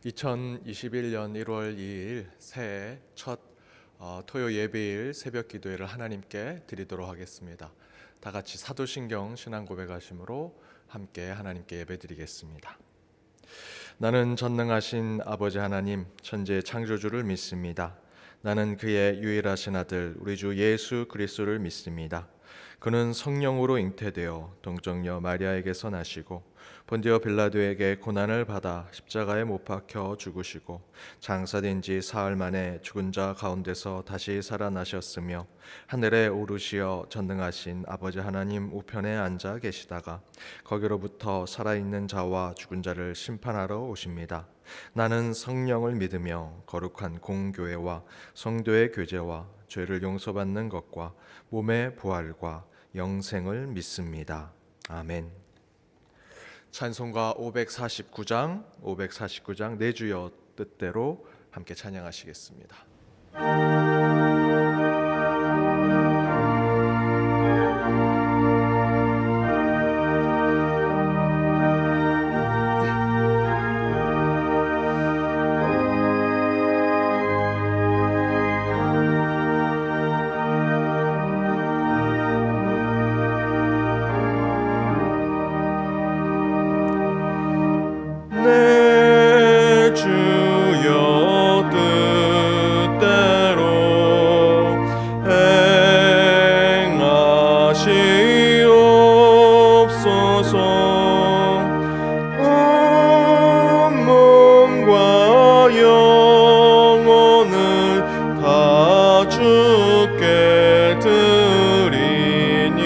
2021년 1월 2일 새해 첫 토요 예배일 새벽 기도회를 하나님께 드리도록 하겠습니다. 다 같이 사도신경 신앙 고백하심으로 함께 하나님께 예배드리겠습니다. 나는 전능하신 아버지 하나님 천지의 창조주를 믿습니다. 나는 그의 유일하신 아들 우리 주 예수 그리스도를 믿습니다. 그는 성령으로 잉태되어 동정녀 마리아에게서 나시고 본디오 빌라도에게 고난을 받아 십자가에 못 박혀 죽으시고 장사된 지 사흘 만에 죽은 자 가운데서 다시 살아나셨으며 하늘에 오르시어 전능하신 아버지 하나님 우편에 앉아 계시다가 거기로부터 살아있는 자와 죽은 자를 심판하러 오십니다. 나는 성령을 믿으며 거룩한 공교회와 성도의 교제와 죄를 용서받는 것과 몸의 부활과 영생을 믿습니다. 아멘. 찬송가 549장 내 주여 뜻대로 함께 찬양하시겠습니다. 내 주여 뜻대로 행하시옵소서. 온 몸과 영혼을 다 주께 드리니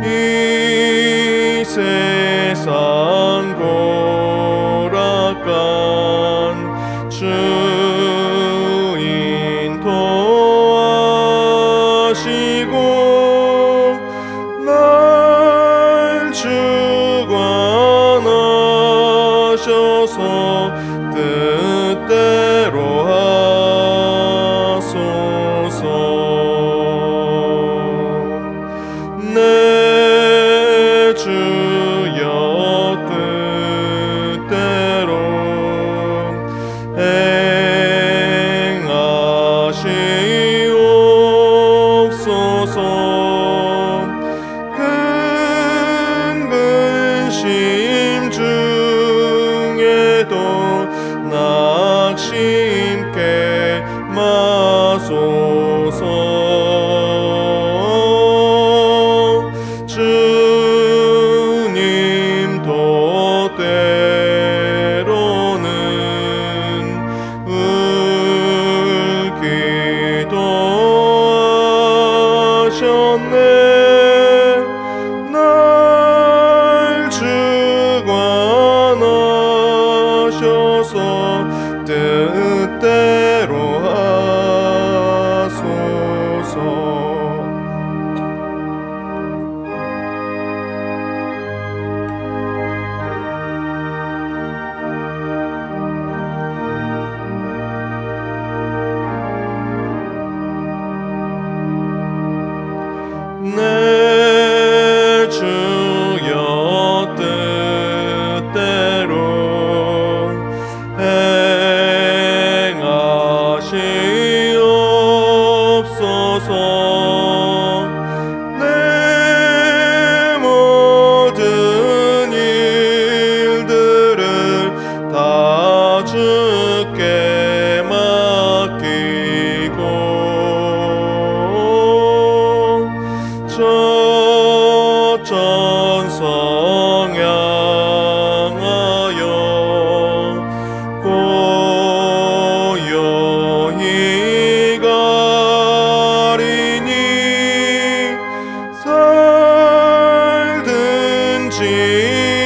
이 세상 고락간 주인 도와시고 날 주관하셔서 뜻대로 하소서. 내 주여 뜻대로 행하시옵소서. 큰 근심 중에도 낙심케 마소서. 주님도 때로는 울기도 하셨네. 날 주관하셔서 뜻대로 하소서. 내 주여 뜻대로 행하시옵소서. 내 모든 일들을 다 주께 맡기고 저 천성 향하여 고요히 가리니 살든지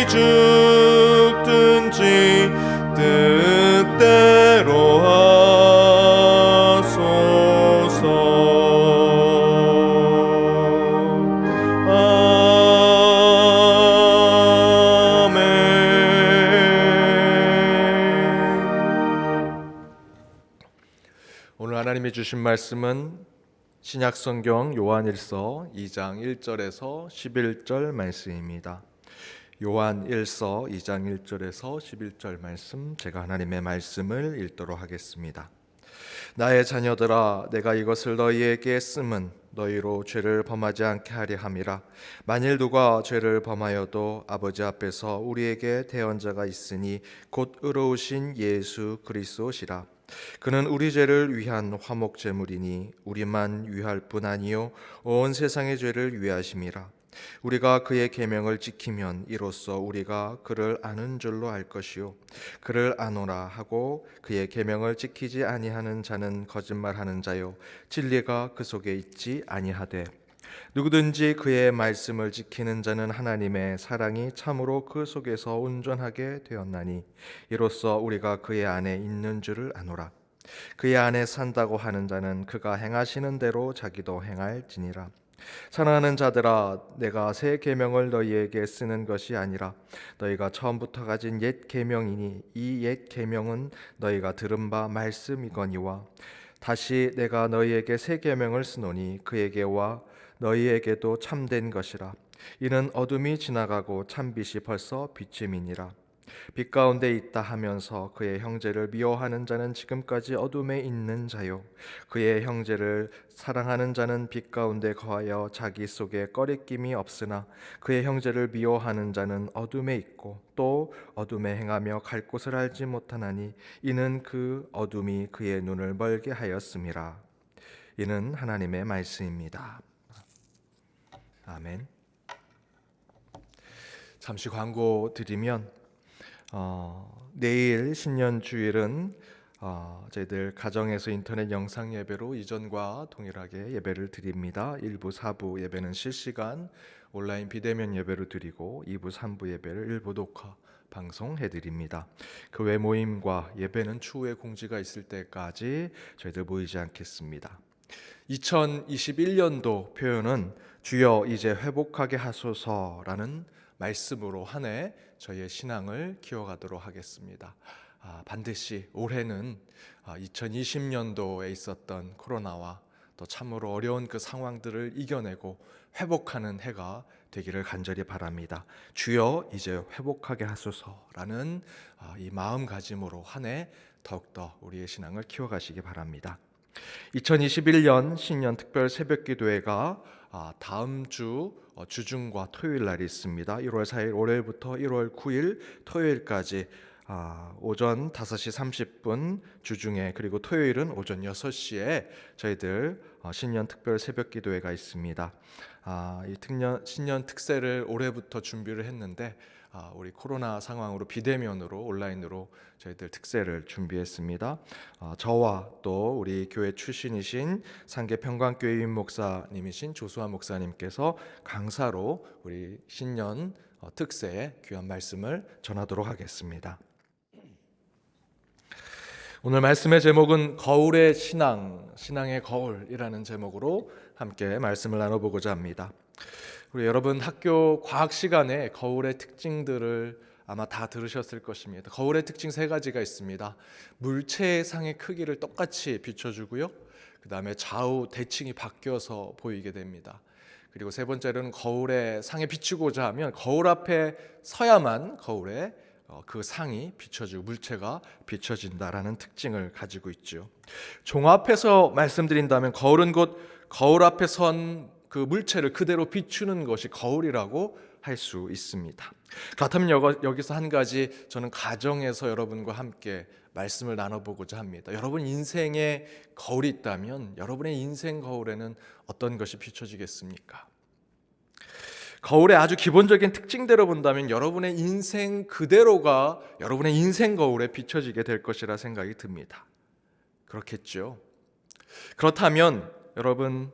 죽든지 뜻대로 하소서. 오늘 하나님이 주신 말씀은 신약성경 요한일서 2장 1절에서 11절 말씀입니다. 요한 1서 2장 1절에서 11절 말씀, 제가 하나님의 말씀을 읽도록 하겠습니다. 나의 자녀들아, 내가 이것을 너희에게 쓰면 너희로 죄를 범하지 않게 하려 함이라. 만일 누가 죄를 범하여도 아버지 앞에서 우리에게 대언자가 있으니 곧 의로우신 예수 그리스도시라. 그는 우리 죄를 위한 화목 제물이니 우리만 위할 뿐 아니요 온 세상의 죄를 위하심이라. 우리가 그의 계명을 지키면 이로써 우리가 그를 아는 줄로 알 것이요 그를 아노라 하고 그의 계명을 지키지 아니하는 자는 거짓말하는 자요 진리가 그 속에 있지 아니하되 누구든지 그의 말씀을 지키는 자는 하나님의 사랑이 참으로 그 속에서 온전하게 되었나니 이로써 우리가 그의 안에 있는 줄을 아노라. 그의 안에 산다고 하는 자는 그가 행하시는 대로 자기도 행할지니라. 사랑하는 자들아, 내가 새 계명을 너희에게 쓰는 것이 아니라 너희가 처음부터 가진 옛 계명이니 이 옛 계명은 너희가 들은 바 말씀이거니와 다시 내가 너희에게 새 계명을 쓰노니 그에게와 너희에게도 참된 것이라. 이는 어둠이 지나가고 참빛이 벌써 비침이니라. 빛 가운데 있다 하면서 그의 형제를 미워하는 자는 지금까지 어둠에 있는 자요 그의 형제를 사랑하는 자는 빛 가운데 거하여 자기 속에 꺼리낌이 없으나 그의 형제를 미워하는 자는 어둠에 있고 또 어둠에 행하며 갈 곳을 알지 못하나니 이는 그 어둠이 그의 눈을 멀게 하였음이라. 이는 하나님의 말씀입니다. 아멘. 잠시 광고 드리면 내일 신년 주일은 저희들 가정에서 인터넷 영상 예배로 이전과 동일하게 예배를 드립니다. 1부, 4부 예배는 실시간 온라인 비대면 예배로 드리고 2부, 3부 예배를 일부 녹화 방송해 드립니다. 그 외 모임과 예배는 추후에 공지가 있을 때까지 저희들 모이지 않겠습니다. 2021년도 표현은 주여 이제 회복하게 하소서라는 말씀으로 한 해 저희의 신앙을 키워가도록 하겠습니다. 반드시 올해는 2020년도에 있었던 코로나와 또 참으로 어려운 그 상황들을 이겨내고 회복하는 해가 되기를 간절히 바랍니다. 주여 이제 회복하게 하소서라는 이 마음가짐으로 한 해 더욱더 우리의 신앙을 키워가시기 바랍니다. 2021년 신년 특별 새벽기도회가 다음 주 주중과 토요일 날이 있습니다. 1월 4일 월요일부터 1월 9일 토요일까지 오전 5시 30분 주중에, 그리고 토요일은 오전 6시에 저희들 신년 특별 새벽기도회가 있습니다. 이 신년 특세를 올해부터 준비를 했는데 우리 코로나 상황으로 비대면으로 온라인으로 저희들 특세를 준비했습니다. 저와 또 우리 교회 출신이신 상계 평강교회 유임 목사님이신 조수아 목사님께서 강사로 우리 신년 특세의 귀한 말씀을 전하도록 하겠습니다. 오늘 말씀의 제목은 거울의 신앙, 신앙의 거울이라는 제목으로 함께 말씀을 나눠보고자 합니다. 우리 여러분 학교 과학 시간에 거울의 특징들을 아마 다 들으셨을 것입니다. 거울의 특징 3가지가 있습니다. 물체의 상의 크기를 똑같이 비춰주고요. 그 다음에 좌우 대칭이 바뀌어서 보이게 됩니다. 그리고 3번째로는 거울의 상에 비추고자 하면 거울 앞에 서야만 거울에 그 상이 비춰지고 물체가 비춰진다라는 특징을 가지고 있죠. 종합해서 말씀드린다면 거울은 곧 거울 앞에 선 그 물체를 그대로 비추는 것이 거울이라고 할 수 있습니다. 그렇다면 여기서 한 가지 저는 가정에서 여러분과 함께 말씀을 나눠보고자 합니다. 여러분 인생에 거울이 있다면 여러분의 인생 거울에는 어떤 것이 비춰지겠습니까? 거울의 아주 기본적인 특징대로 본다면 여러분의 인생 그대로가 여러분의 인생 거울에 비춰지게 될 것이라 생각이 듭니다. 그렇겠죠? 그렇다면 여러분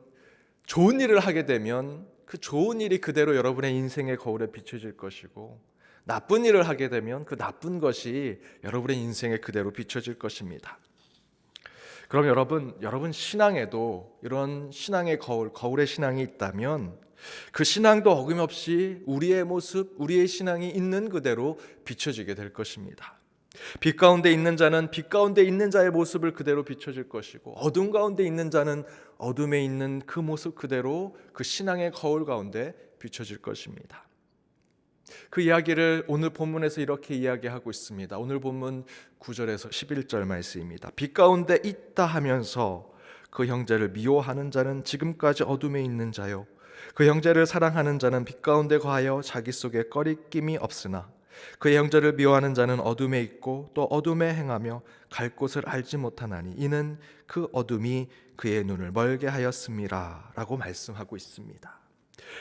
좋은 일을 하게 되면 그 좋은 일이 그대로 여러분의 인생의 거울에 비춰질 것이고, 나쁜 일을 하게 되면 그 나쁜 것이 여러분의 인생에 그대로 비춰질 것입니다. 그럼 여러분 신앙에도 이런 신앙의 거울, 거울의 신앙이 있다면 그 신앙도 어김없이 우리의 모습, 우리의 신앙이 있는 그대로 비춰지게 될 것입니다. 빛 가운데 있는 자는 빛 가운데 있는 자의 모습을 그대로 비춰질 것이고, 어둠 가운데 있는 자는 어둠에 있는 그 모습 그대로 그 신앙의 거울 가운데 비춰질 것입니다. 그 이야기를 오늘 본문에서 이렇게 이야기하고 있습니다. 오늘 본문 9절에서 11절 말씀입니다. 빛 가운데 있다 하면서 그 형제를 미워하는 자는 지금까지 어둠에 있는 자요, 그 형제를 사랑하는 자는 빛 가운데 거하여 자기 속에 꺼리낌이 없으나 그 형제를 미워하는 자는 어둠에 있고 또 어둠에 행하며 갈 곳을 알지 못하나니 이는 그 어둠이 그의 눈을 멀게 하였음이라 라고 말씀하고 있습니다.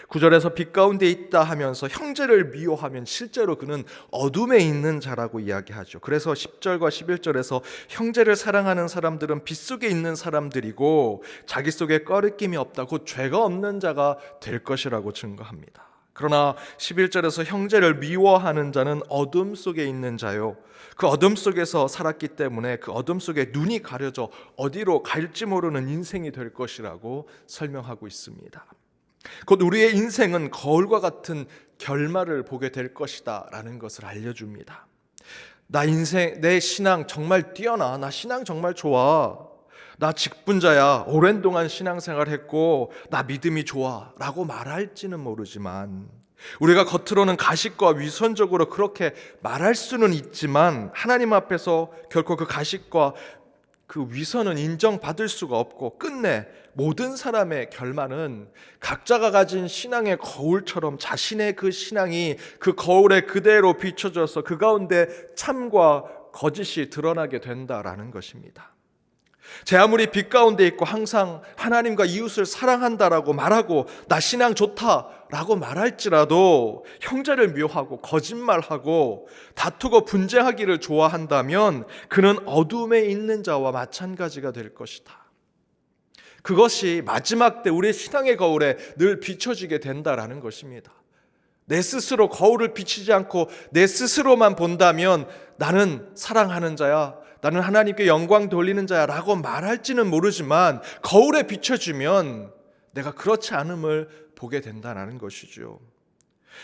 9절에서 빛 가운데 있다 하면서 형제를 미워하면 실제로 그는 어둠에 있는 자라고 이야기하죠. 그래서 10절과 11절에서 형제를 사랑하는 사람들은 빛 속에 있는 사람들이고 자기 속에 꺼리낌이 없다, 곧 죄가 없는 자가 될 것이라고 증거합니다. 그러나 11절에서 형제를 미워하는 자는 어둠 속에 있는 자요, 그 어둠 속에서 살았기 때문에 그 어둠 속에 눈이 가려져 어디로 갈지 모르는 인생이 될 것이라고 설명하고 있습니다. 곧 우리의 인생은 거울과 같은 결말을 보게 될 것이다 라는 것을 알려줍니다. 내 신앙 정말 뛰어나, 나 신앙 정말 좋아, 나 직분자야, 오랜 동안 신앙생활 했고 나 믿음이 좋아 라고 말할지는 모르지만, 우리가 겉으로는 가식과 위선적으로 그렇게 말할 수는 있지만 하나님 앞에서 결코 그 가식과 그 위선은 인정받을 수가 없고, 끝내 모든 사람의 결말은 각자가 가진 신앙의 거울처럼 자신의 그 신앙이 그 거울에 그대로 비춰져서 그 가운데 참과 거짓이 드러나게 된다라는 것입니다. 제 아무리 빛 가운데 있고 항상 하나님과 이웃을 사랑한다라고 말하고 나 신앙 좋다라고 말할지라도 형제를 미워하고 거짓말하고 다투고 분쟁하기를 좋아한다면 그는 어둠에 있는 자와 마찬가지가 될 것이다. 그것이 마지막 때 우리의 신앙의 거울에 늘 비춰지게 된다라는 것입니다. 내 스스로 거울을 비치지 않고 내 스스로만 본다면 나는 사랑하는 자야, 나는 하나님께 영광 돌리는 자야 라고 말할지는 모르지만 거울에 비춰지면 내가 그렇지 않음을 보게 된다는 것이죠.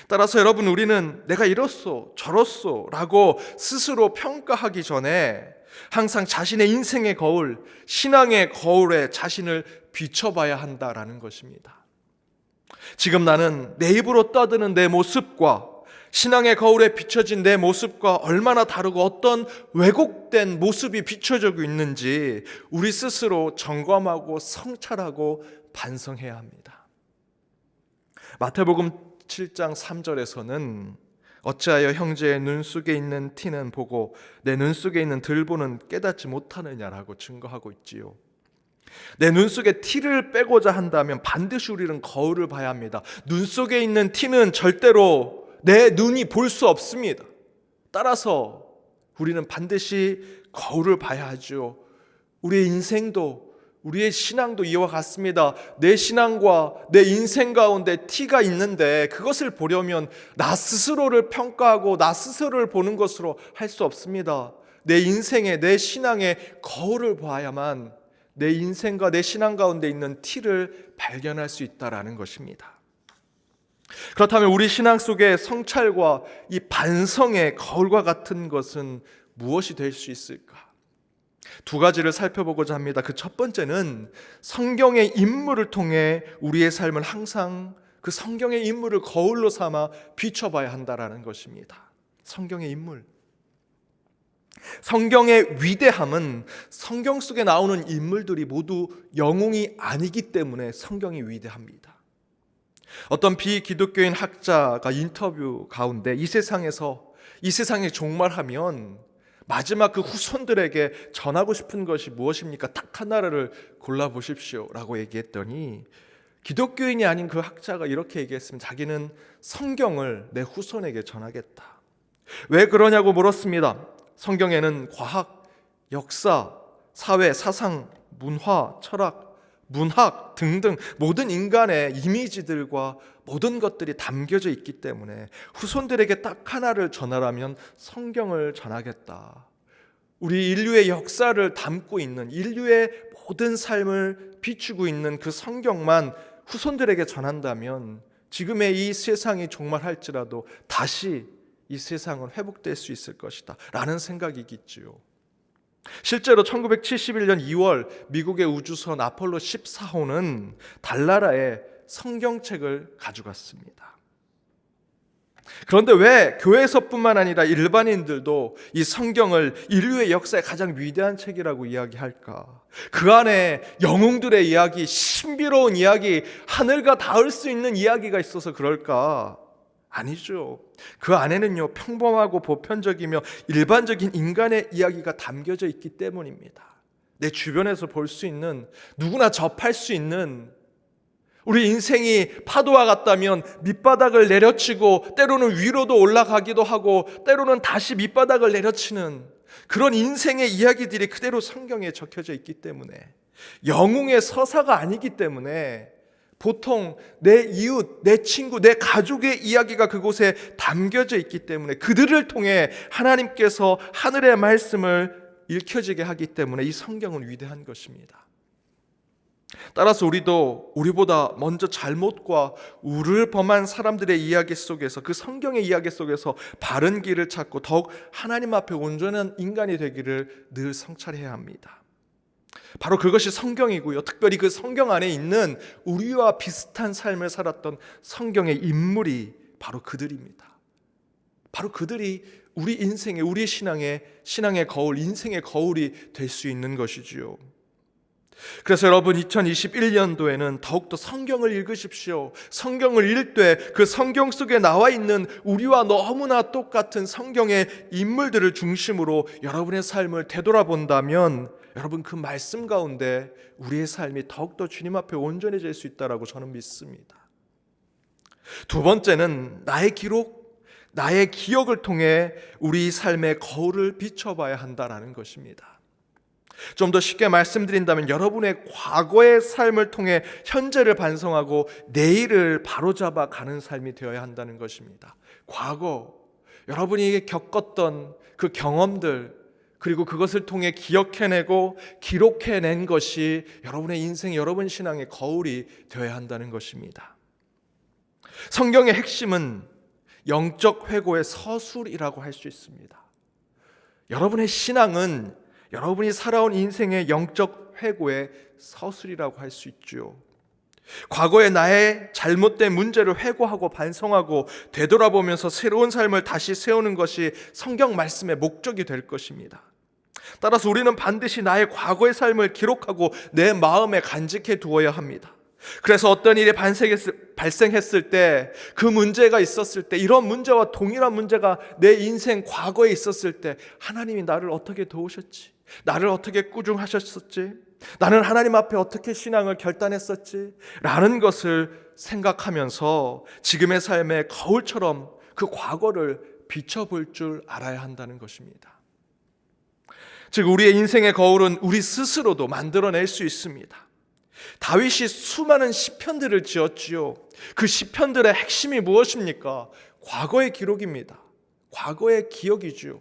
따라서 여러분, 우리는 내가 이렇소 저렇소 라고 스스로 평가하기 전에 항상 자신의 인생의 거울, 신앙의 거울에 자신을 비춰봐야 한다라는 것입니다. 지금 나는 내 입으로 떠드는 내 모습과 신앙의 거울에 비춰진 내 모습과 얼마나 다르고 어떤 왜곡된 모습이 비춰지고 있는지 우리 스스로 점검하고 성찰하고 반성해야 합니다. 마태복음 7장 3절에서는 어찌하여 형제의 눈 속에 있는 티는 보고 내 눈 속에 있는 들보는 깨닫지 못하느냐라고 증거하고 있지요. 내 눈 속에 티를 빼고자 한다면 반드시 우리는 거울을 봐야 합니다. 눈 속에 있는 티는 절대로 내 눈이 볼 수 없습니다. 따라서 우리는 반드시 거울을 봐야 하죠. 우리의 인생도, 우리의 신앙도 이와 같습니다. 내 신앙과 내 인생 가운데 티가 있는데 그것을 보려면 나 스스로를 평가하고 나 스스로를 보는 것으로 할 수 없습니다. 내 인생의, 내 신앙의 거울을 봐야만 내 인생과 내 신앙 가운데 있는 티를 발견할 수 있다라는 것입니다. 그렇다면 우리 신앙 속에 성찰과 이 반성의 거울과 같은 것은 무엇이 될 수 있을까? 두 가지를 살펴보고자 합니다. 그 첫 번째는 성경의 인물을 통해 우리의 삶을 항상 그 성경의 인물을 거울로 삼아 비춰봐야 한다라는 것입니다. 성경의 인물, 성경의 위대함은 성경 속에 나오는 인물들이 모두 영웅이 아니기 때문에 성경이 위대합니다. 어떤 비기독교인 학자가 인터뷰 가운데 이 세상에 종말하면 마지막 그 후손들에게 전하고 싶은 것이 무엇입니까? 딱 하나를 골라보십시오 라고 얘기했더니 기독교인이 아닌 그 학자가 이렇게 얘기했습니다. 자기는 성경을 내 후손에게 전하겠다. 왜 그러냐고 물었습니다. 성경에는 과학, 역사, 사회, 사상, 문화, 철학, 문학 등등 모든 인간의 이미지들과 모든 것들이 담겨져 있기 때문에 후손들에게 딱 하나를 전하라면 성경을 전하겠다. 우리 인류의 역사를 담고 있는, 인류의 모든 삶을 비추고 있는 그 성경만 후손들에게 전한다면 지금의 이 세상이 종말할지라도 다시 이 세상은 회복될 수 있을 것이다 라는 생각이겠지요. 실제로 1971년 2월 미국의 우주선 아폴로 14호는 달나라에 성경책을 가져갔습니다. 그런데 왜 교회에서뿐만 아니라 일반인들도 이 성경을 인류의 역사의 가장 위대한 책이라고 이야기할까? 그 안에 영웅들의 이야기, 신비로운 이야기, 하늘과 닿을 수 있는 이야기가 있어서 그럴까? 아니죠. 그 안에는요, 평범하고 보편적이며 일반적인 인간의 이야기가 담겨져 있기 때문입니다. 내 주변에서 볼 수 있는, 누구나 접할 수 있는, 우리 인생이 파도와 같다면 밑바닥을 내려치고 때로는 위로도 올라가기도 하고 때로는 다시 밑바닥을 내려치는 그런 인생의 이야기들이 그대로 성경에 적혀져 있기 때문에, 영웅의 서사가 아니기 때문에 보통 내 이웃, 내 친구, 내 가족의 이야기가 그곳에 담겨져 있기 때문에 그들을 통해 하나님께서 하늘의 말씀을 읽혀지게 하기 때문에 이 성경은 위대한 것입니다. 따라서 우리도 우리보다 먼저 잘못과 우를 범한 사람들의 이야기 속에서, 그 성경의 이야기 속에서 바른 길을 찾고 더욱 하나님 앞에 온전한 인간이 되기를 늘 성찰해야 합니다. 바로 그것이 성경이고요. 특별히 그 성경 안에 있는 우리와 비슷한 삶을 살았던 성경의 인물이 바로 그들입니다. 바로 그들이 우리 인생의, 우리 신앙의 거울, 인생의 거울이 될 수 있는 것이지요. 그래서 여러분, 2021년도에는 더욱더 성경을 읽으십시오. 성경을 읽되 그 성경 속에 나와 있는 우리와 너무나 똑같은 성경의 인물들을 중심으로 여러분의 삶을 되돌아본다면 여러분, 그 말씀 가운데 우리의 삶이 더욱더 주님 앞에 온전해질 수 있다고 저는 믿습니다. 두 번째는 나의 기록, 나의 기억을 통해 우리 삶의 거울을 비춰봐야 한다는 것입니다. 좀 더 쉽게 말씀드린다면 여러분의 과거의 삶을 통해 현재를 반성하고 내일을 바로잡아 가는 삶이 되어야 한다는 것입니다. 과거, 여러분이 겪었던 그 경험들, 그리고 그것을 통해 기억해내고 기록해낸 것이 여러분의 인생, 여러분 신앙의 거울이 되어야 한다는 것입니다. 성경의 핵심은 영적 회고의 서술이라고 할 수 있습니다. 여러분의 신앙은 여러분이 살아온 인생의 영적 회고의 서술이라고 할 수 있죠. 과거의 나의 잘못된 문제를 회고하고 반성하고 되돌아보면서 새로운 삶을 다시 세우는 것이 성경 말씀의 목적이 될 것입니다. 따라서 우리는 반드시 나의 과거의 삶을 기록하고 내 마음에 간직해 두어야 합니다. 그래서 어떤 일이 발생했을 때, 그 문제가 있었을 때, 이런 문제와 동일한 문제가 내 인생 과거에 있었을 때 하나님이 나를 어떻게 도우셨지? 나를 어떻게 꾸중하셨었지? 나는 하나님 앞에 어떻게 신앙을 결단했었지? 라는 것을 생각하면서 지금의 삶의 거울처럼 그 과거를 비춰볼 줄 알아야 한다는 것입니다. 즉, 우리의 인생의 거울은 우리 스스로도 만들어낼 수 있습니다. 다윗이 수많은 시편들을 지었지요. 그 시편들의 핵심이 무엇입니까? 과거의 기록입니다. 과거의 기억이지요.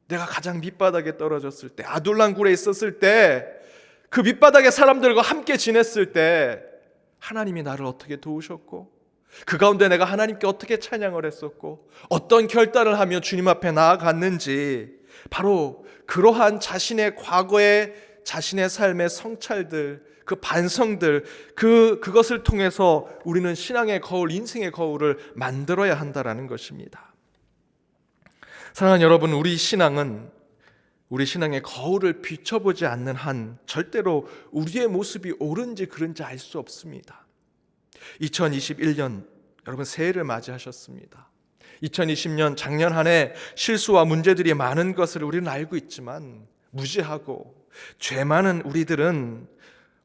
내가 가장 밑바닥에 떨어졌을 때, 아둘람 굴에 있었을 때, 그 밑바닥의 사람들과 함께 지냈을 때 하나님이 나를 어떻게 도우셨고, 그 가운데 내가 하나님께 어떻게 찬양을 했었고, 어떤 결단을 하며 주님 앞에 나아갔는지, 바로 그러한 자신의 과거의 자신의 삶의 성찰들, 그 반성들, 그것을 통해서 우리는 신앙의 거울, 인생의 거울을 만들어야 한다는 것입니다. 사랑하는 여러분, 우리 신앙은 우리 신앙의 거울을 비춰보지 않는 한 절대로 우리의 모습이 옳은지 그른지 알 수 없습니다. 2021년 여러분, 새해를 맞이하셨습니다. 2020년 작년 한 해 실수와 문제들이 많은 것을 우리는 알고 있지만, 무지하고 죄 많은 우리들은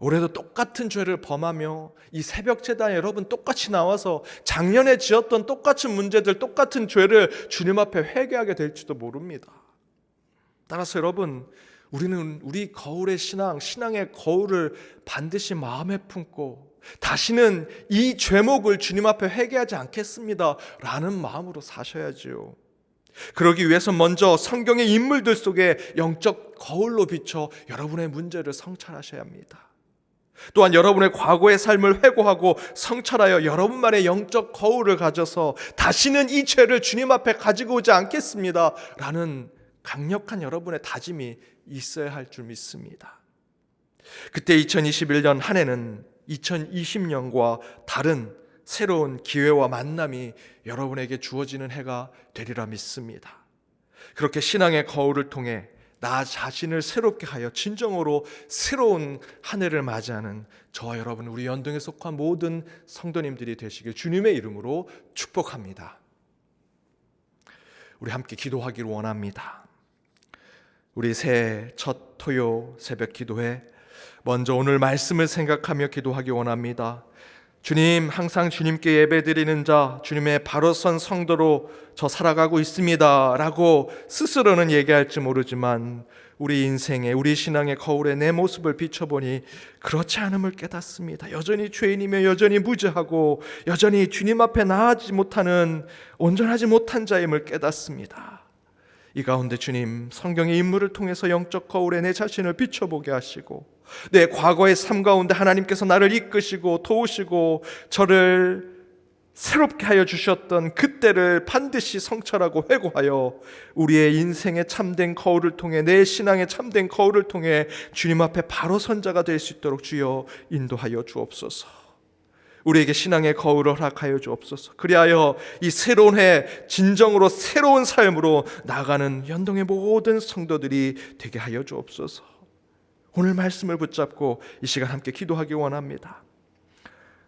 올해도 똑같은 죄를 범하며 이 새벽 제단에 여러분 똑같이 나와서 작년에 지었던 똑같은 문제들, 똑같은 죄를 주님 앞에 회개하게 될지도 모릅니다. 따라서 여러분, 우리는 우리 거울의 신앙의 거울을 반드시 마음에 품고 다시는 이 죄목을 주님 앞에 회개하지 않겠습니다 라는 마음으로 사셔야지요. 그러기 위해서 먼저 성경의 인물들 속에 영적 거울로 비춰 여러분의 문제를 성찰하셔야 합니다. 또한 여러분의 과거의 삶을 회고하고 성찰하여 여러분만의 영적 거울을 가져서 다시는 이 죄를 주님 앞에 가지고 오지 않겠습니다 라는 강력한 여러분의 다짐이 있어야 할 줄 믿습니다. 그때 2021년 한 해는 2020년과 다른 새로운 기회와 만남이 여러분에게 주어지는 해가 되리라 믿습니다. 그렇게 신앙의 거울을 통해 나 자신을 새롭게 하여 진정으로 새로운 한 해를 맞이하는 저와 여러분, 우리 연동에 속한 모든 성도님들이 되시길 주님의 이름으로 축복합니다. 우리 함께 기도하기를 원합니다. 우리 새해 첫 토요 새벽 기도회, 먼저 오늘 말씀을 생각하며 기도하기 원합니다. 주님, 항상 주님께 예배드리는 자, 주님의 바로 선 성도로 저 살아가고 있습니다 라고 스스로는 얘기할지 모르지만 우리 인생에, 우리 신앙의 거울에 내 모습을 비춰보니 그렇지 않음을 깨닫습니다. 여전히 죄인이며 여전히 무죄하고 여전히 주님 앞에 나아가지 못하는, 온전하지 못한 자임을 깨닫습니다. 이 가운데 주님, 성경의 인물을 통해서 영적 거울에 내 자신을 비춰보게 하시고 내 과거의 삶 가운데 하나님께서 나를 이끄시고 도우시고 저를 새롭게 하여 주셨던 그때를 반드시 성찰하고 회고하여 우리의 인생의 참된 거울을 통해, 내 신앙의 참된 거울을 통해 주님 앞에 바로 선 자가 될 수 있도록 주여 인도하여 주옵소서. 우리에게 신앙의 거울을 허락하여 주옵소서. 그리하여 이 새로운 해 진정으로 새로운 삶으로 나아가는 연동의 모든 성도들이 되게 하여 주옵소서. 오늘 말씀을 붙잡고 이 시간 함께 기도하기 원합니다.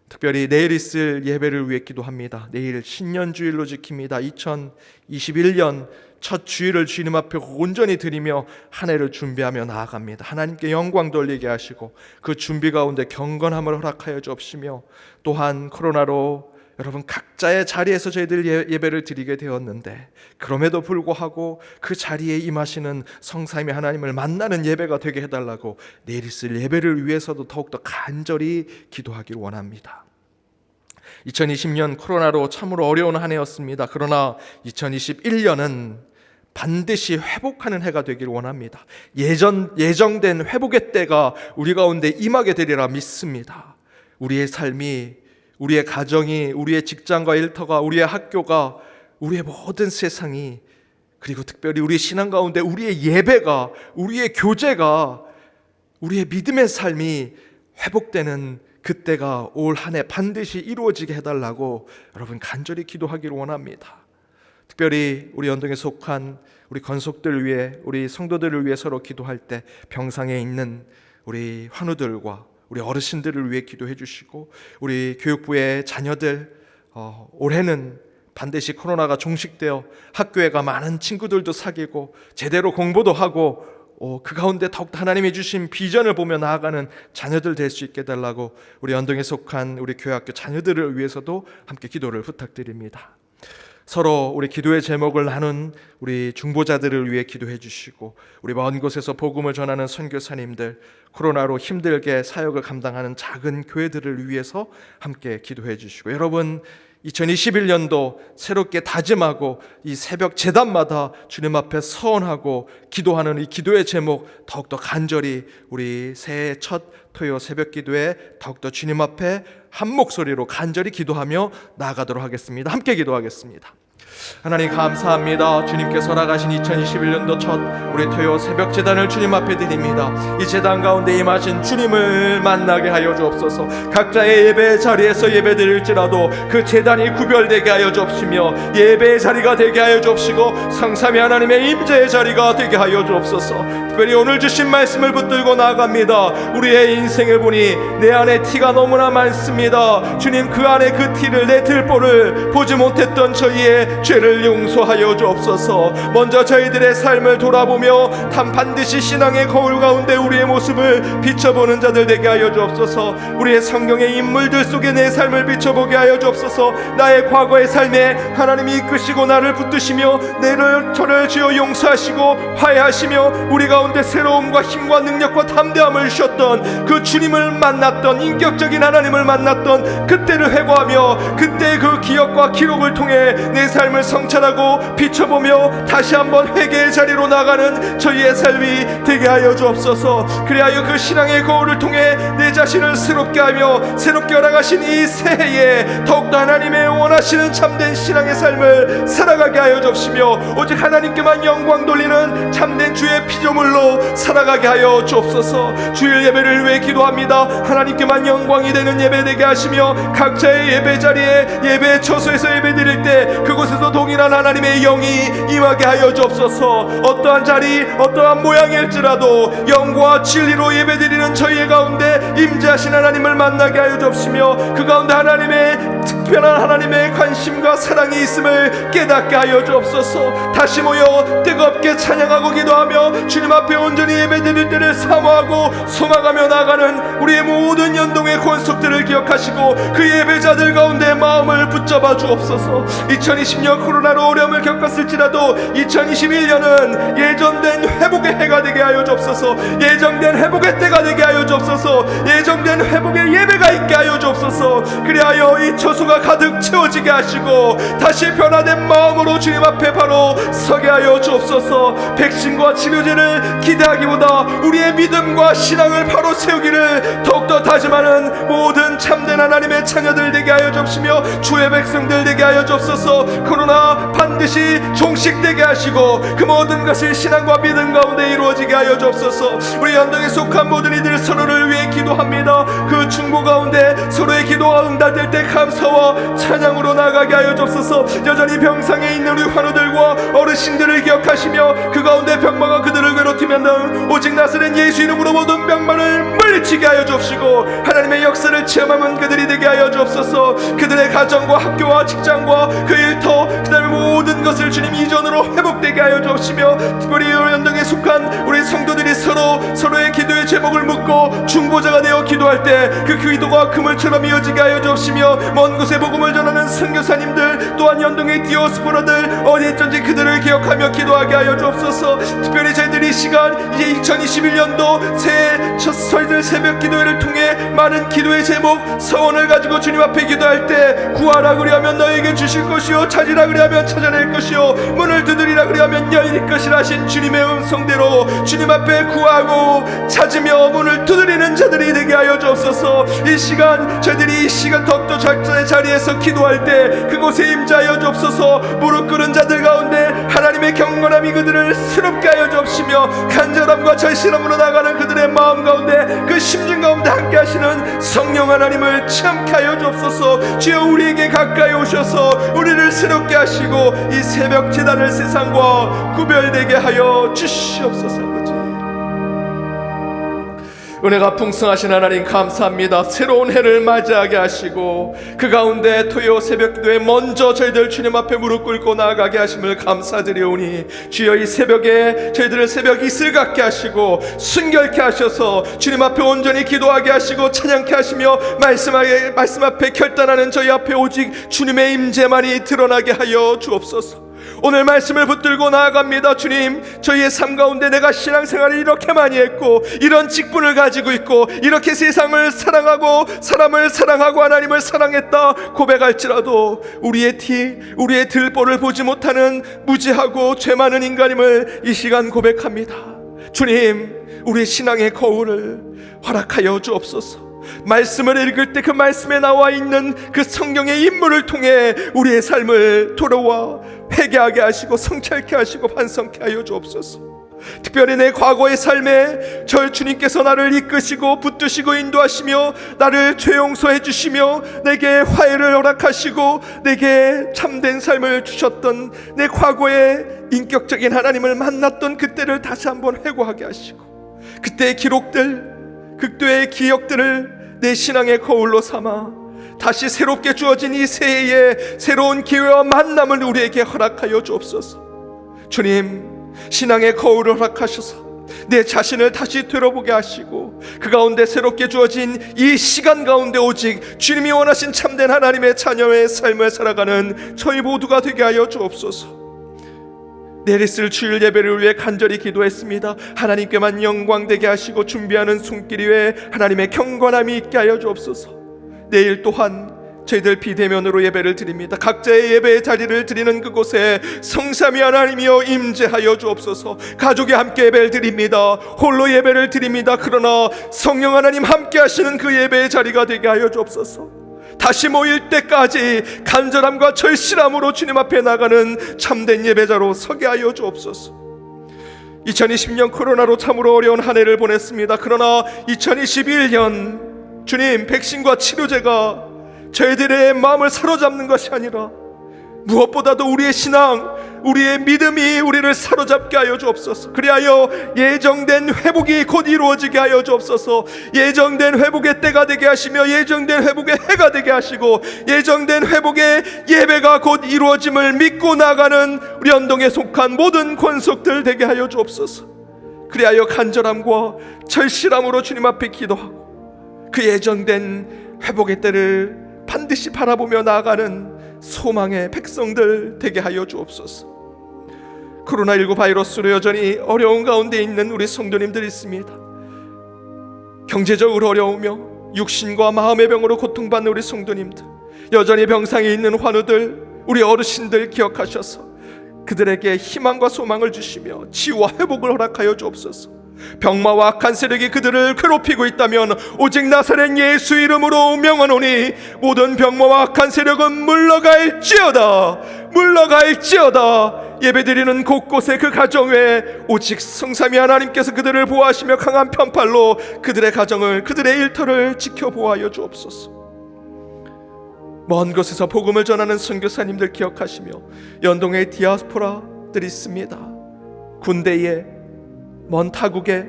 특별히 내일 있을 예배를 위해 기도합니다. 내일 신년주일로 지킵니다. 2021년 첫 주일을 주님 앞에 온전히 드리며 한 해를 준비하며 나아갑니다. 하나님께 영광 돌리게 하시고 그 준비 가운데 경건함을 허락하여 주옵시며, 또한 코로나로 여러분 각자의 자리에서 저희들 예배를 드리게 되었는데 그럼에도 불구하고 그 자리에 임하시는 성삼위 하나님을 만나는 예배가 되게 해달라고 내일 있을 예배를 위해서도 더욱더 간절히 기도하길 원합니다. 2020년 코로나로 참으로 어려운 한 해였습니다. 그러나 2021년은 반드시 회복하는 해가 되길 원합니다. 예정된 회복의 때가 우리 가운데 임하게 되리라 믿습니다. 우리의 삶이, 우리의 가정이, 우리의 직장과 일터가, 우리의 학교가, 우리의 모든 세상이, 그리고 특별히 우리의 신앙 가운데 우리의 예배가, 우리의 교제가, 우리의 믿음의 삶이 회복되는 그때가 올 한 해 반드시 이루어지게 해달라고 여러분 간절히 기도하기를 원합니다. 특별히 우리 연동에 속한 우리 건속들을 위해, 우리 성도들을 위해 서로 기도할 때 병상에 있는 우리 환우들과 우리 어르신들을 위해 기도해 주시고, 우리 교육부의 자녀들, 올해는 반드시 코로나가 종식되어 학교에 가 많은 친구들도 사귀고 제대로 공부도 하고 그 가운데 더욱더 하나님이 주신 비전을 보며 나아가는 자녀들 될 수 있게 해달라고 우리 연동에 속한 우리 교회학교 자녀들을 위해서도 함께 기도를 부탁드립니다. 서로 우리 기도의 제목을 나눈 우리 중보자들을 위해 기도해 주시고, 우리 먼 곳에서 복음을 전하는 선교사님들, 코로나로 힘들게 사역을 감당하는 작은 교회들을 위해서 함께 기도해 주시고, 여러분 2021년도 새롭게 다짐하고 이 새벽 제단마다 주님 앞에 서원하고 기도하는 이 기도의 제목 더욱더 간절히 우리 새해 첫 토요 새벽 기도에 더욱더 주님 앞에 한 목소리로 간절히 기도하며 나아가도록 하겠습니다. 함께 기도하겠습니다. 하나님 감사합니다. 주님께서 나가신 2021년도 첫 우리 토요 새벽 제단을 주님 앞에 드립니다. 이 제단 가운데 임하신 주님을 만나게 하여 주옵소서. 각자의 예배 자리에서 예배 드릴지라도 그 제단이 구별되게 하여 주옵시며 예배의 자리가 되게 하여 주옵시고 성삼위 하나님의 임재의 자리가 되게 하여 주옵소서. 특별히 오늘 주신 말씀을 붙들고 나아갑니다. 우리의 인생을 보니 내 안에 티가 너무나 많습니다. 주님, 그 안에 그 티를, 내 들보를 보지 못했던 저희의 죄를 용서하여 주옵소서. 먼저 저희들의 삶을 돌아보며 반드시 신앙의 거울 가운데 우리의 모습을 비춰보는 자들 되게 하여 주옵소서. 우리의 성경의 인물들 속에 내 삶을 비춰보게 하여 주옵소서. 나의 과거의 삶에 하나님이 이끄시고 나를 붙드시며 저를 주여 용서하시고 화해하시며 우리 가운데 새로움과 힘과 능력과 담대함을 주셨던 그 주님을 만났던, 인격적인 하나님을 만났던 그때를 회고하며 그때의 그 기억과 기록을 통해 내 삶을 삶을 성찰하고 비춰보며 다시 한번 회개의 자리로 나가는 저희의 삶이 되게 하여 주옵소서. 그리하여 그 신앙의 거울을 통해 내 자신을 새롭게 하며 새롭게 허락하신 이 새해에 더욱더 하나님의 원하시는 참된 신앙의 삶을 살아가게 하여 주옵시며 오직 하나님께만 영광 돌리는 참된 주의 피조물로 살아가게 하여 주옵소서. 주일 예배를 위해 기도합니다. 하나님께만 영광이 되는 예배 되게 하시며 각자의 예배 자리에 예배 처소에서 예배 드릴 때 그곳에서 동일한 하나님의 영이 임하게 하여 주옵소서. 어떠한 자리 어떠한 모양일지라도 영과 진리로 예배 드리는 저희의 가운데 임재하신 하나님을 만나게 하여 주옵시며 그 가운데 하나님의 특별한 하나님의 관심과 사랑이 있음을 깨닫게 하여 주옵소서. 다시 모여 뜨겁게 찬양하고 기도하며 주님 앞에 온전히 예배드릴 때를 사모하고 소망하며 나가는 우리의 모든 연동의 권속들을 기억하시고 그 예배자들 가운데 마음을 붙잡아 주옵소서. 2020년 코로나로 어려움을 겪었을지라도 2021년은 예정된 회복의 해가 되게 하여 주옵소서. 예정된 회복의 때가 되게 하여 주옵소서. 예정된 회복의 예배가 있게 하여 주옵소서. 그리하여 이 처소가 가득 채워지게 하시고 다시 변화된 마음으로 주님 앞에 바로 서게 하여 주옵소서. 백신과 치료제를 기대하기보다 우리의 믿음과 신앙을 바로 세우기를 더욱더 다짐하는 모든 참된 하나님의 자녀들 되게 하여 주옵시며 주의 백성들 되게 하여 주옵소서. 코로나 반드시 종식되게 하시고 그 모든 것이 신앙과 믿음 가운데 이루어지게 하여 주옵소서. 우리 연동에 속한 모든 이들 서로를 위해 기도합니다. 그 중보 가운데 서로의 기도가 응답될 때 감사와 찬양으로 나가게 하여 주옵소서. 여전히 병상에 있는 우리 환우들과 어르신들을 기억하시며 그 가운데 병마가 그들을 괴롭히면 오직 나사렛 예수 이름으로 모든 병만을 물리치게 하여 주옵시고 하나님의 역사를 체험하면 그들이 되게 하여 주옵소서. 그들의 가정과 학교와 직장과 그 일터 그 다음에 모든 것을 주님 이전으로 회복되게 하여 주옵시며 특별히 연동에 속한 우리 성도들이 서로의 기도의 제목을 묻고 중보자가 되어 기도할 때 그 기도가 그물처럼 이어지게 하여 주옵시며 먼 곳에 복음을 전하는 선교사님들 또한 연동의 디오스포라들 어디에 있든지 그들을 기억하며 기도하게 하여 주옵소서. 특별히 저희들이 이 시간 이제 2021년도 새해 첫 저희들 새벽 기도회를 통해 많은 기도의 제목 서원을 가지고 주님 앞에 기도할 때 구하라 그리하면 너에게 주실 것이요 찾으라 그리하면 찾아낼 것이요 문을 두드리라 그리하면 열릴 것이라 하신 주님의 음성대로 주님 앞에 구하고 찾으며 문을 두드리는 자들이 되게 하여 주옵소서. 이 시간 저희들이 이 시간 더욱더 각자의 자리에서 기도할 때 그곳에 임재하여 주옵소서. 무릎 꿇은 자들 가운데 하나님의 경건함이 그들을 새롭게 하여 주옵시며 간절함과 절실함으로 나가는 그들의 마음 가운데 그 심중 가운데 함께 하시는 성령 하나님을 체험케 하여 주옵소서. 주여 우리에게 가까이 오셔서 우리를 새롭게 하시고 이 새벽 제단을 세상과 구별되게 하여 주시옵소서. 은혜가 풍성하신 하나님 감사합니다. 새로운 해를 맞이하게 하시고 그 가운데 토요 새벽 기도에 먼저 저희들 주님 앞에 무릎 꿇고 나아가게 하심을 감사드리오니 주여 이 새벽에 저희들을 새벽 이슬 같게 하시고 순결케 하셔서 주님 앞에 온전히 기도하게 하시고 찬양케 하시며 말씀 앞에 결단하는 저희 앞에 오직 주님의 임재만이 드러나게 하여 주옵소서. 오늘 말씀을 붙들고 나아갑니다. 주님, 저희의 삶 가운데 내가 신앙생활을 이렇게 많이 했고 이런 직분을 가지고 있고 이렇게 세상을 사랑하고 사람을 사랑하고 하나님을 사랑했다 고백할지라도 우리의 들보를 보지 못하는 무지하고 죄 많은 인간임을 이 시간 고백합니다. 주님, 우리의 신앙의 거울을 허락하여 주옵소서. 말씀을 읽을 때 그 말씀에 나와 있는 그 성경의 인물을 통해 우리의 삶을 돌아와 회개하게 하시고 성찰케 하시고 반성케 하여 주옵소서. 특별히 내 과거의 삶에 주님께서 나를 이끄시고 붙드시고 인도하시며 나를 죄 용서해 주시며 내게 화해를 허락하시고 내게 참된 삶을 주셨던 내 과거의 인격적인 하나님을 만났던 그때를 다시 한번 회고하게 하시고 그때의 기록들 그때의 기억들을 내 신앙의 거울로 삼아 다시 새롭게 주어진 이 새해에 새로운 기회와 만남을 우리에게 허락하여 주옵소서. 주님, 신앙의 거울을 허락하셔서 내 자신을 다시 되돌아보게 하시고 그 가운데 새롭게 주어진 이 시간 가운데 오직 주님이 원하신 참된 하나님의 자녀의 삶을 살아가는 저희 모두가 되게 하여 주옵소서. 내일 있을 주일 예배를 위해 간절히 기도했습니다. 하나님께만 영광되게 하시고 준비하는 손길 위에 하나님의 경건함이 있게 하여 주옵소서. 내일 또한 저희들 비대면으로 예배를 드립니다. 각자의 예배의 자리를 드리는 그곳에 성삼위 하나님이여 임재하여 주옵소서. 가족이 함께 예배를 드립니다. 홀로 예배를 드립니다. 그러나 성령 하나님 함께 하시는 그 예배의 자리가 되게 하여 주옵소서. 다시 모일 때까지 간절함과 절실함으로 주님 앞에 나가는 참된 예배자로 서게 하여 주옵소서. 2020년 코로나로 참으로 어려운 한 해를 보냈습니다. 그러나 2021년 주님 백신과 치료제가 저희들의 마음을 사로잡는 것이 아니라 무엇보다도 우리의 신앙, 우리의 믿음이 우리를 사로잡게 하여 주옵소서. 그리하여 예정된 회복이 곧 이루어지게 하여 주옵소서. 예정된 회복의 때가 되게 하시며 예정된 회복의 해가 되게 하시고 예정된 회복의 예배가 곧 이루어짐을 믿고 나가는 우리 연동에 속한 모든 권속들 되게 하여 주옵소서. 그리하여 간절함과 절실함으로 주님 앞에 기도하고 그 예정된 회복의 때를 반드시 바라보며 나아가는 소망의 백성들 되게 하여 주옵소서. 코로나19 바이러스로 여전히 어려운 가운데 있는 우리 성도님들 있습니다. 경제적으로 어려우며 육신과 마음의 병으로 고통받는 우리 성도님들, 여전히 병상에 있는 환우들, 우리 어르신들 기억하셔서 그들에게 희망과 소망을 주시며 치유와 회복을 허락하여 주옵소서. 병마와 악한 세력이 그들을 괴롭히고 있다면 오직 나사렛 예수 이름으로 명하노니 모든 병마와 악한 세력은 물러갈지어다. 예배드리는 곳곳에 그 가정에 오직 성삼위 하나님께서 그들을 보호하시며 강한 편팔로 그들의 가정을, 그들의 일터를 지켜보아여 주옵소서. 먼 곳에서 복음을 전하는 선교사님들 기억하시며 연동의 디아스포라들이 있습니다. 군대에, 먼 타국에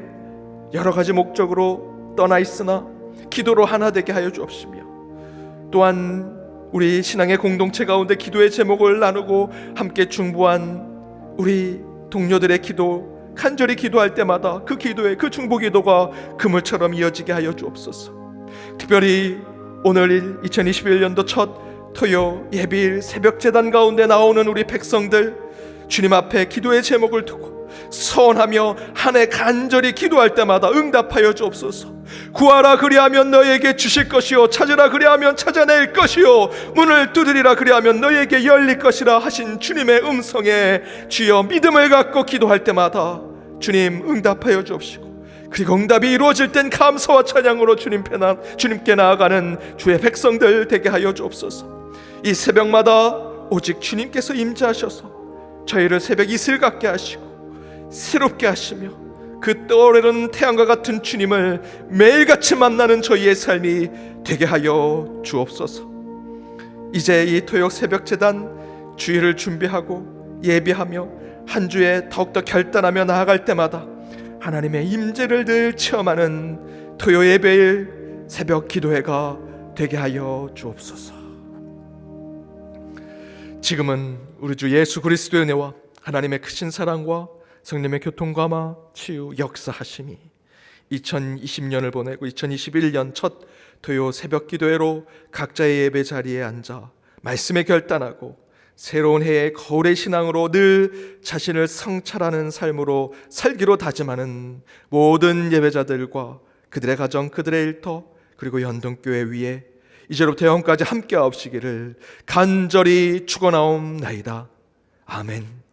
여러 가지 목적으로 떠나 있으나 기도로 하나 되게 하여 주옵시며, 또한 우리 신앙의 공동체 가운데 기도의 제목을 나누고 함께 중보한 우리 동료들의 기도, 간절히 기도할 때마다 그 기도의 그 중보 기도가 그물처럼 이어지게 하여 주옵소서. 특별히 오늘 2021년도 첫 토요 예비일 새벽 제단 가운데 나오는 우리 백성들, 주님 앞에 기도의 제목을 두고 서원하며 한 해 간절히 기도할 때마다 응답하여 주옵소서. 구하라 그리하면 너에게 주실 것이요, 찾으라 그리하면 찾아낼 것이요, 문을 두드리라 그리하면 너에게 열릴 것이라 하신 주님의 음성에 주여 믿음을 갖고 기도할 때마다 주님 응답하여 주옵시고, 그리고 응답이 이루어질 땐 감사와 찬양으로 주님께 나아가는 주의 백성들 되게 하여 주옵소서. 이 새벽마다 오직 주님께서 임재하셔서 저희를 새벽 이슬 같게 하시고 새롭게 하시며 그 떠오르는 태양과 같은 주님을 매일같이 만나는 저희의 삶이 되게 하여 주옵소서. 이제 이 토요 새벽 제단 주일을 준비하고 예비하며 한 주에 더욱더 결단하며 나아갈 때마다 하나님의 임재를 늘 체험하는 토요 예배일 새벽 기도회가 되게 하여 주옵소서. 지금은 우리 주 예수 그리스도의 은혜와 하나님의 크신 사랑과 성령의 교통감화 치유 역사하심이 2020년을 보내고 2021년 첫 토요 새벽 기도회로 각자의 예배 자리에 앉아 말씀에 결단하고 새로운 해의 거울의 신앙으로 늘 자신을 성찰하는 삶으로 살기로 다짐하는 모든 예배자들과 그들의 가정, 그들의 일터, 그리고 연동교회 위에 이제로부터 영원까지 함께 하옵시기를 간절히 축원하옵나이다. 아멘.